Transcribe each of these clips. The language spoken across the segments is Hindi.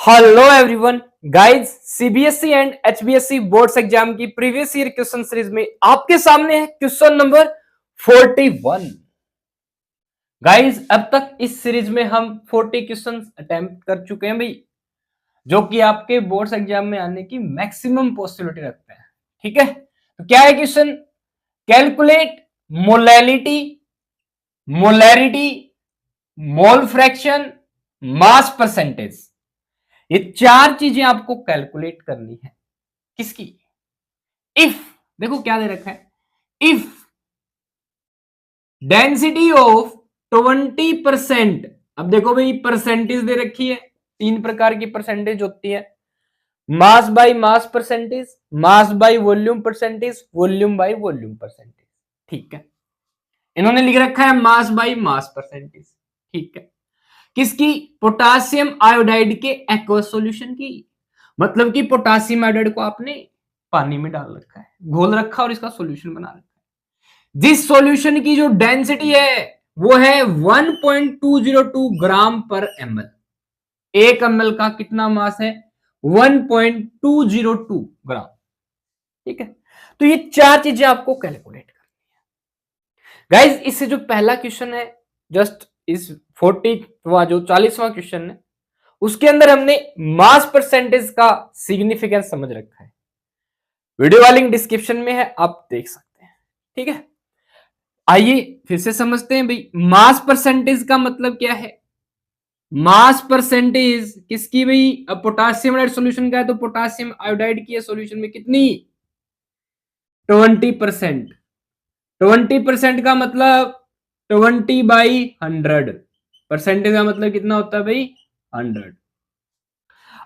Hello everyone guys, CBSE and HBSE boards exam की प्रीवियस ईयर क्वेश्चन सीरीज में आपके सामने है क्वेश्चन नंबर 41। गाइस, अब तक इस सीरीज में हम 40 क्वेश्चन अटेम्प्ट कर चुके हैं भाई, जो कि आपके बोर्ड्स एग्जाम में आने की मैक्सिमम पॉसिबिलिटी रखते हैं। ठीक है, तो क्या है question? Calculate molality, molarity, mole fraction, mass percentage. ये चार चीजें आपको कैलकुलेट करनी है। किसकी? इफ, देखो क्या दे रखा है, इफ डेंसिटी ऑफ 20%। अब देखो भाई, परसेंटेज दे रखी है, तीन प्रकार की परसेंटेज होती है। Mass by mass percentage, mass by volume percentage, volume by volume percentage. ठीक है, इन्होंने लिख रखा है मास बाय मास परसेंटेज। ठीक है, किसकी? पोटासियम आयोडाइड के एक्वस सॉल्यूशन की। मतलब कि पोटासियम आयोडाइड को आपने पानी में डाल रखा है, घोल रखा और इसका सॉल्यूशन बना रखा है। जिस सॉल्यूशन की जो डेंसिटी है वो है 1.202 ग्राम पर एमएल। एक एमएल का कितना मास है? 1.202 ग्राम। ठीक है, तो ये चार चीजें आपको कैलकुलेट करनी है। गाइज, इससे जो पहला क्वेश्चन है, जस्ट इस 40वां जो 40वां क्वेश्चन है, उसके अंदर हमने मास परसेंटेज का सिग्निफिकेंस समझ रखा है। वीडियो वाली डिस्क्रिप्शन में है, आप देख सकते हैं। ठीक है, आइए फिर से समझते हैं भाई, मास परसेंटेज का मतलब क्या है। मास परसेंटेज किसकी भाई? अब पोटासियम आयोडाइड सॉल्यूशन का है, तो पोटासियम आयोडाइड की सॉल्यूशन में कितनी? 20%। 20% का मतलब 20/100। परसेंटेज का मतलब कितना होता है भाई? 100।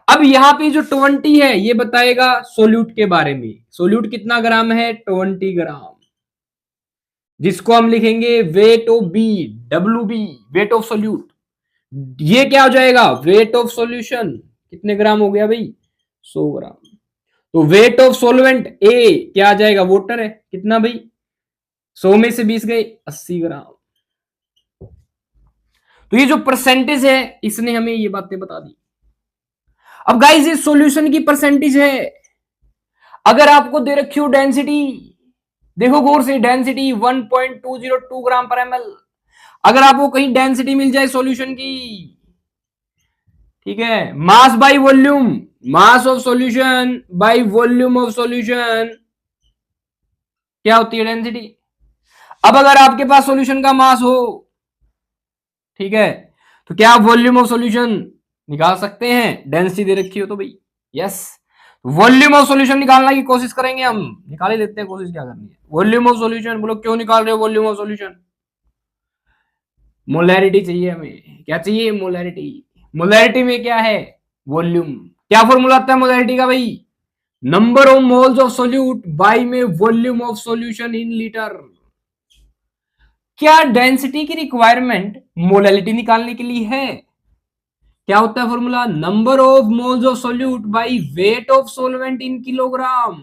अब यहां पे जो 20 है ये बताएगा सोल्यूट के बारे में। सोल्यूट कितना ग्राम है? 20 ग्राम, जिसको हम लिखेंगे weight of B, W B, weight of solute. ये क्या हो जाएगा? Weight of solution. कितने ग्राम हो गया भाई? 100 ग्राम। तो वेट ऑफ सॉल्वेंट ए क्या आ जाएगा? वाटर है, कितना भाई? 100 में से 20 गए, 80 ग्राम। तो ये जो परसेंटेज है इसने हमें ये बातें बता दी। अब गाइस, ये सॉल्यूशन की परसेंटेज है। अगर आपको दे रखी हो डेंसिटी, देखो गौर से, डेंसिटी 1.202 ग्राम पर एमएल। अगर आपको कहीं डेंसिटी मिल जाए सॉल्यूशन की, ठीक है, mass by volume, mass of solution by volume of solution, क्या होती है? डेंसिटी। अब अगर आपके पास सॉल्यूशन का मास हो, ठीक है, तो क्या आप वॉल्यूम ऑफ सॉल्यूशन निकाल सकते हैं? डेंसिटी दे रखी हो तो भाई, यस। वॉल्यूम ऑफ सॉल्यूशन निकालने की कोशिश करेंगे हम, निकाल ही लेते हैं, कोशिश क्या करनी है। वॉल्यूम ऑफ सॉल्यूशन, बोलो क्यों निकाल रहे हो वॉल्यूम ऑफ सॉल्यूशन? मोलैरिटी चाहिए हमें। क्या चाहिए? मोलैरिटी। मोलैरिटी में क्या है? वॉल्यूम। क्या फॉर्मूला आता है मोलैरिटी का भाई? Number of moles of solute by में volume of solution in litre. क्या डेंसिटी की रिक्वायरमेंट मोलैलिटी निकालने के लिए है? क्या होता है formula? Number of moles of solute by weight of solvent in kilogram.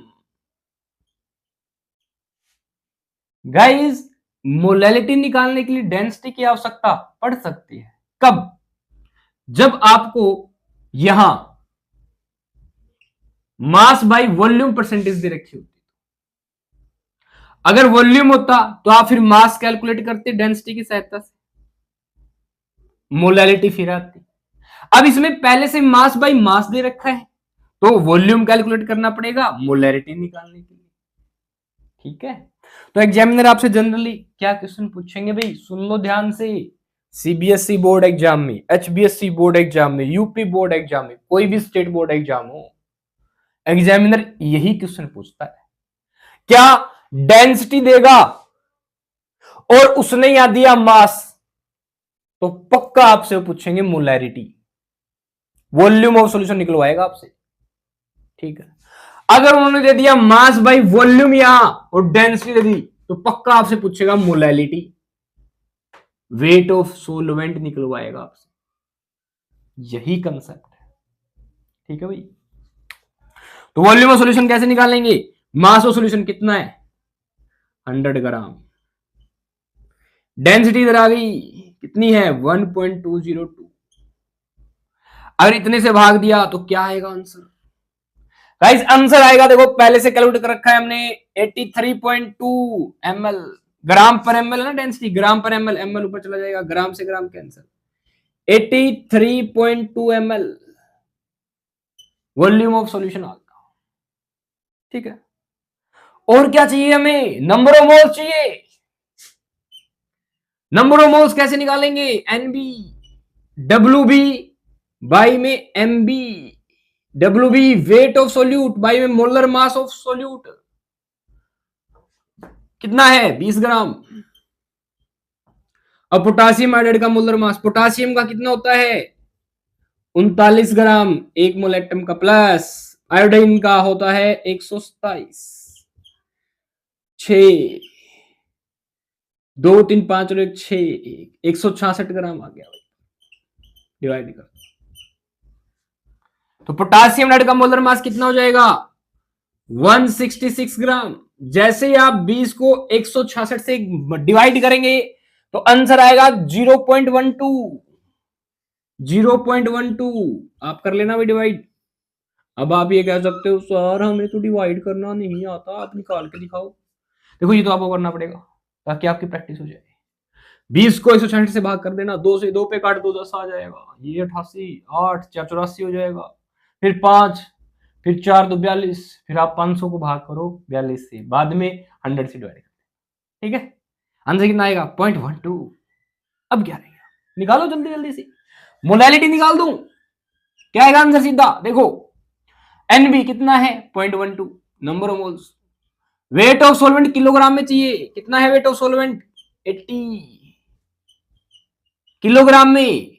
Guys, molality निकालने के लिए डेंसिटी की आवश्यकता पड़ सकती है। कब? जब आपको यहां मास बाय वॉल्यूम परसेंटेज दे रखी होती। अगर वॉल्यूम होता तो आप फिर मास कैलकुलेट करते डेंसिटी की सहायता से, मोलैलिटी फिर आती। अब इसमें पहले से मास बाय मास दे रखा है, तो वॉल्यूम कैलकुलेट करना पड़ेगा मोलैरिटी निकालने के लिए। ठीक है, तो एग्जामिनर आपसे जनरली क्या क्वेश्चन पूछेंगे भाई, सुन लो ध्यान से। सीबीएसई बोर्ड एग्जाम में, एचबीएसई बोर्ड एग्जाम में, यूपी बोर्ड एग्जाम में, कोई भी स्टेट बोर्ड एग्जाम हो, एग्जामिनर यही क्वेश्चन पूछता है। क्या डेंसिटी देगा और उसने यहां दिया मास, तो पक्का आपसे पूछेंगे मोलैरिटी, वॉल्यूम ऑफ सॉल्यूशन निकलवाएगा आपसे। ठीक है, अगर उन्होंने दे दिया मास बाय वॉल्यूम यहां और डेंसिटी दे दी, तो पक्का आपसे पूछेगा मोलैलिटी, वेट ऑफ सोलवेंट निकलवाएगा आपसे। यही कंसेप्ट है। ठीक है भाई, तो वॉल्यूम ऑफ सॉल्यूशन कैसे निकालेंगे? मास ऑफ सॉल्यूशन कितना है? 100 ग्राम। डेंसिटी इधर आ गई, कितनी है? 1.202। अगर इतने से भाग दिया तो क्या आएगा आंसर? गाइस आंसर आएगा, देखो पहले से कैलकुलेट कर रखा है हमने, 83.2 ml, ग्राम पर एमएल है ना डेंसिटी, ग्राम पर एमएल, एमएल ऊपर चला जाएगा, ग्राम से gram cancel, 83.2 ml volume of solution आ गया। ठीक है, और क्या चाहिए हमें? नंबर ऑफ मोल्स चाहिए। नंबर ऑफ मोल्स कैसे निकालेंगे? एनबी डब्ल्यू बी बाई में MB, W B weight of solute by में मोलर मास ऑफ सोल्यूट, कितना है? 20 ग्राम। अब पोटासियम आयोडाइड का मोलर मास, पोटासियम का कितना होता है? 39 ग्राम एक मोल एटम का, प्लस आयोडीन का होता है 127, 6 2 3 5 और 1 6, 166 ग्राम आ गया भाई, डिवाइड कर। तो पोटासियम आयोडाइड का मोलर मास कितना हो जाएगा? 166 ग्राम। जैसे ही आप 20 को 166 से डिवाइड करेंगे तो आंसर आएगा 0.12, 0.12। आप कर लेना भाई डिवाइड। अब आप ये कह सकते हो सर हमें तो डिवाइड करना नहीं आता, आप निकाल के दिखाओ। देखो ये तो आपको करना पड़ेगा ताकि आपकी प्रैक्टिस हो जाए। 20 को 166 से भाग कर देना, 2 से 2 पे काट दो 10 आ जाएगा, ये 88, 8 4 84 हो जाएगा, फिर 5, फिर 4 2 42, फिर आप 500 को भाग करो 42 से, बाद में 100 से डिवाइड कर। ठीक है, आंसर कितना आएगा? 0.12। अब क्या रहेगा? निकालो जल्दी जल्दी से, मोलैलिटी निकाल दूं, क्या आएगा आंसर सीधा? देखो एनबी कितना है? 0.12, number of moles. Wait of solvent kilogram में चाहिए, कितना है वेट ऑफ सॉल्वेंट? 80 किलोग्राम में,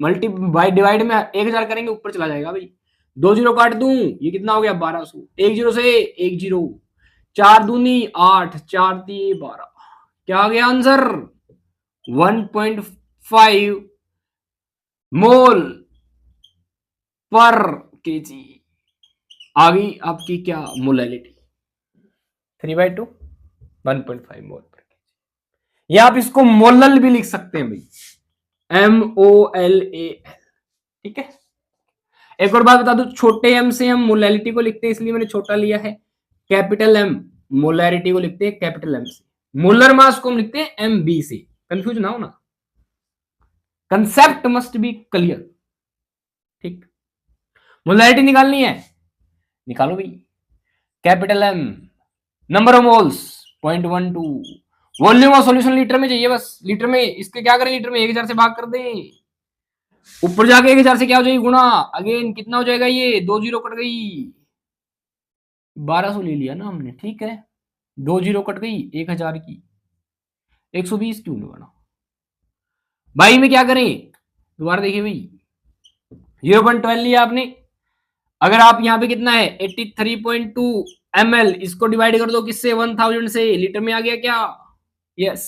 मल्टी बाई डिवाइड में 1000 करेंगे ऊपर चला जाएगा भाई, 2 जीरो काट दूं, ये कितना हो गया? 1200, 1 जीरो से 1 जीरो, 4 दूनी 8, 4 दिए 12, क्या आ गया आंसर? 1.5 मोल पर केजी। आ गई आपकी क्या? मोलैलिटी 3/2, 1.5 मोल पर केजी। या आप इसको मोलल भी लिख सकते हैं भाई, MOLAL। ठीक है, एक और बात बता दूं, छोटे m से हम मोलैलिटी को लिखते हैं, इसलिए मैंने छोटा लिया है। कैपिटल M मोलैरिटी को लिखते हैं कैपिटल M से, मोलर मास को हम लिखते हैं MB से। कंफ्यूज ना हो ना, कंसेप्ट मस्ट बी क्लियर। ठीक, मोलैरिटी निकालनी है, निकालो भाई। Capital M, number of moles 0.12, volume of solution litre में चाहिए बस, लीटर में, इसके क्या करें? लीटर में 1000 से भाग कर दें, ऊपर जाके 1000 से क्या हो जाएगी? गुणा, अगेन कितना हो जाएगा? ये 2 जीरो कट गई, 1200 ले लिया ना हमने। ठीक है, 2 जीरो कट गई, 1000 की 120 क्यों नहीं बना भाई? में क्या करें? दोबारा देखिए भाई, 0.12 लिया आपने, अगर आप यहाँ पे कितना है 83.2 ml, इसको डिवाइड कर दो किससे? 1000 से, लीटर में आ गया क्या? यस,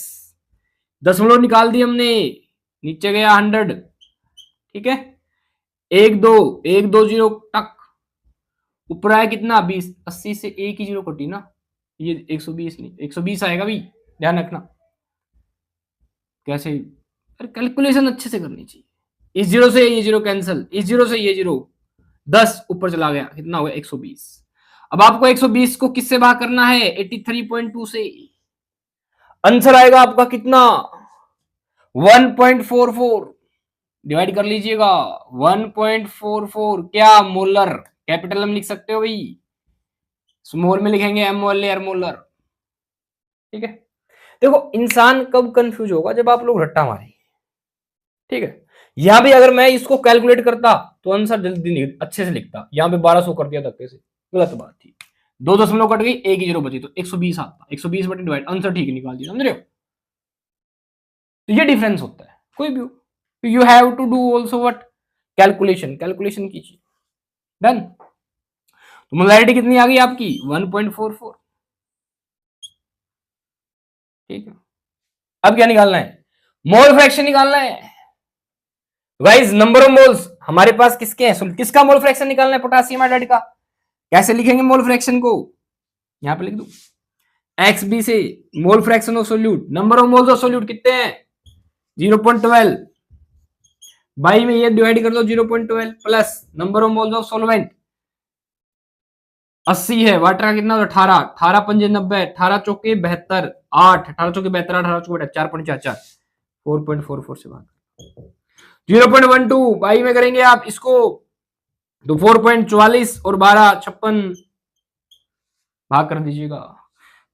दशमलव निकाल दी हमने, नीचे गया 100। ठीक है, 1 2 1 2 जीरो टक, ऊपर आया कितना? 20, 80 से एक ही जीरो कटी ना, ये 120 नहीं, 120 आएगा भाई, ध्यान रखना। कैसे? कैलकुलेशन अच्छे से करनी चाहिए। इस जीरो से ये जीरो कैंसिल, इस जीरो से ये जीरो, 10 ऊपर चला गया, कितना हो गया? 120। अब आपको 120 को किससे भाग करना है? 83.2 से। आंसर आएगा आपका कितना? 1.44, डिवाइड कर लीजिएगा, 1.44 क्या? मोलर, कैपिटल M लिख सकते हो भाई, स्मॉल में लिखेंगे MOLAR, मोलर। ठीक है, देखो इंसान कब कंफ्यूज होगा? जब आप लोग रट्टा मारे। ठीक है, यहां भी अगर मैं इसको कैलकुलेट करता तो आंसर जल्दी अच्छे से लिखता, यहां पे 1200 कर दिया धक्के से, गलत बात थी। 2 दशमलव कट गई, एक ही जीरो बची, तो 120 आता, 120 बटे डिवाइड, आंसर ठीक निकाल दिया, समझ रहे हो? तो ये डिफरेंस होता है कोई भी हो, you have to do also what? Calculation, calculation कीजिए। डन। तो मोलैरिटी कितनी आ गई आपकी? 1.44। ठीक है, अब क्या निकालना है? मोल फ्रैक्शन निकालना है गाइस। नंबर ऑफ मोल्स हमारे पास किसके हैं? किसका मोल फ्रैक्शन निकालना है? पोटासियम आयोडाइड का। कैसे लिखेंगे मोल फ्रैक्शन को? यहां पे लिख दो, XB से mole fraction of solute, number of moles of solute कितने हैं? 0.12, बाई में ये डिवाइड कर दो 0.12 plus number of moles of solvent 80 है, वाटर का कितना होता है 18, 18 पंजे 90, 18 चौके 72, 8 18 चौके 72, 18 चौके 4.44, 4.44 से भाग 0.12 बाई में करेंगे आप इसको तो 4.44 और 12 56 भाग कर दीजिएगा,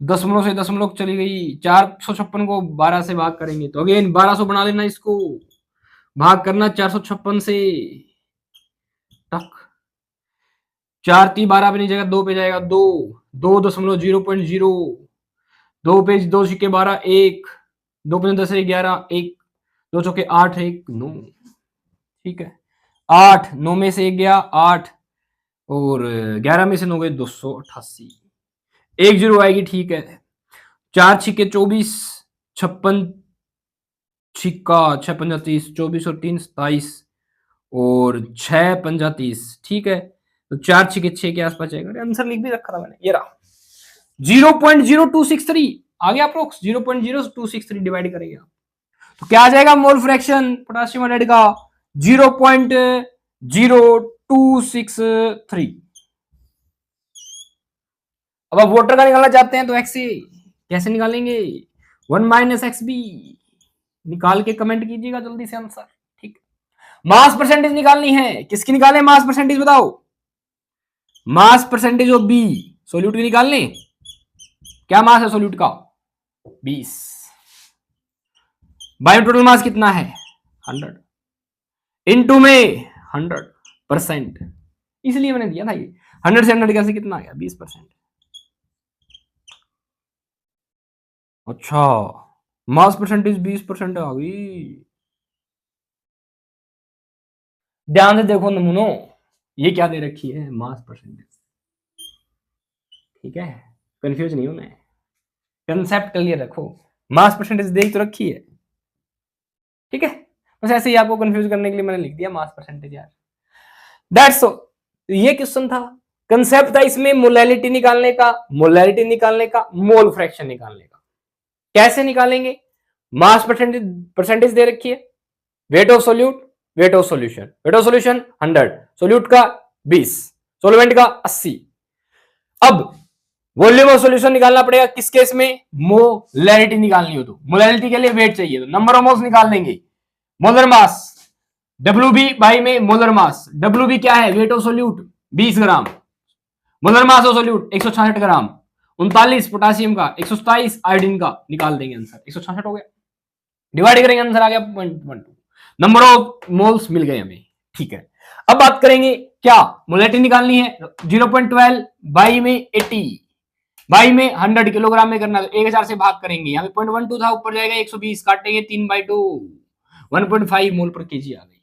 दशमलव से दशमलव चली गई, 456 को 12 से भाग करेंगे तो अगेन 1200 बना लेना, इसको भाग करना 456 से, टक 4 × 12 पे नहीं जाएगा, 2 पे जाएगा, 2.0.0, 2 पे 2 सिक्के 12, 1 2 पे 10 11, 1 2 चौके 8, 1 9, ठीक है 8 9 में से 1 गया 8 और 11 में से 9 गए 288, 1 0 आएगी, ठीक है 4 छिक्के 24, 56 छिक्का 6 पंजा 30, 24 और 3 27 और 6 पंजा 30, ठीक है तो 4 छिक्के 6 के आसपास जाएगा, आंसर लिख भी रखा था मैंने, ये रहा 0.0263 आ गया अप्रोक्स, 0.0263 डिवाइड करेंगे आप तो क्या आ जाएगा मोल फ्रैक्शन पोटेशियम हाइड्राइड का 0.0263। अब आप वाटर का निकालना चाहते हैं तो एक्स कैसे निकालेंगे, 1 - XB निकाल के कमेंट कीजिएगा जल्दी से आंसर, ठीक। मास परसेंटेज निकालनी है, किसकी निकालें मास परसेंटेज बताओ, mass percentage of B solute की निकालने, क्या मास है सोल्यूट का 20, बायो टोटल मास कितना है 100, इनटू में 100%, इसलिए मैंने दिया था ये 100 से 100 कैसे कितना आ गया 20%। अच्छा मास परसेंटेज 20% आ गई, ध्यान से देखो नमूनो, ये क्या दे रखी है मास परसेंटेज, ठीक है कंफ्यूज नहीं होना है, कंसेप्ट क्लियर रखो, मास परसेंटेज देख तो रखी है, ठीक है बस ऐसे ही आपको कंफ्यूज करने के लिए मैंने लिख दिया मास परसेंटेज यार, दैट्स ऑल। ये क्वेश्चन था, कंसेप्ट था इसमें मोलैलिटी निकालने का, मोलैलिटी निकालने का, मोल फ्रैक्शन निकालने का, कैसे निकालेंगे, मास परसेंटेज दे रखी है, wait of solute, wait of solution, wait of solution 100, solute का 20, सॉल्वेंट का 80, अब वॉल्यूम ऑफ सॉल्यूशन निकालना पड़ेगा किस केस में, मोलैरिटी निकालनी हो तो, मोलैरिटी के लिए वेट चाहिए तो नंबर ऑफ मोल्स निकाल लेंगे, मोलर मास WB बाई में मोलर मास, WB क्या है wait of solute 20 gram, molar mass of solute 166 gram, 39 potassium का, 127 आयोडीन का, निकाल देंगे आंसर 166 हो गया, डिवाइड करेंगे आंसर आ गया 0.12, नंबर ऑफ मोल्स मिल गए हमें, ठीक है। अब बात करेंगे क्या मोलैरिटी निकालनी है, 0.12 बाई में 80 बाई में 100 किलोग्राम में करना, तो 1000 से भाग करेंगे, यहाँ पे 0.12 था, ऊपर जाएगा 120, काटेंगे 3/2, 1.5 मोल पर केजी आ गई।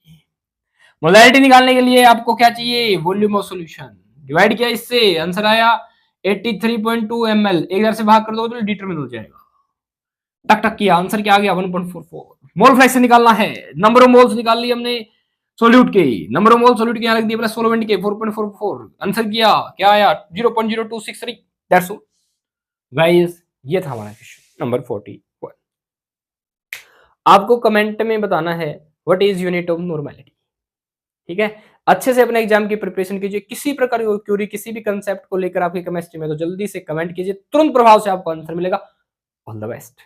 मोलैरिटी निकालने के लिए आपको क्या चाहिए, वॉल्यूम ऑफ सॉल्यूशन, डिवाइड किया इससे आंसर आया 83.2 ml, 1000 से भाग कर दो तो लीटर में हो जाएगा, टक टक किया आंसर क्या आ गया 1.44। मोल फ्रैक्शन निकालना है, नंबर ऑफ मोल्स निकाल ली हमने सोल्यूट के, नंबर ऑफ मोल सोल्यूट के यहाँ रख दिया प्लस सॉल्वेंट के 4.44, आंसर किया क्या आया 0.0263, दैट्स ऑल गाइस, ये था हमारा क्वेश्चन नंबर 41। आपको कमेंट में बताना है what is unit of normality, ठीक है। अच्छे से अपने एग्जाम की प्रिपरेशन कीजिए, किसी प्रकार की क्यूरी किसी भी कंसेप्ट को लेकर आपकी केमिस्ट्री में तो जल्दी से कमेंट कीजिए, तुरंत प्रभाव से आपको आंसर मिलेगा। All the best.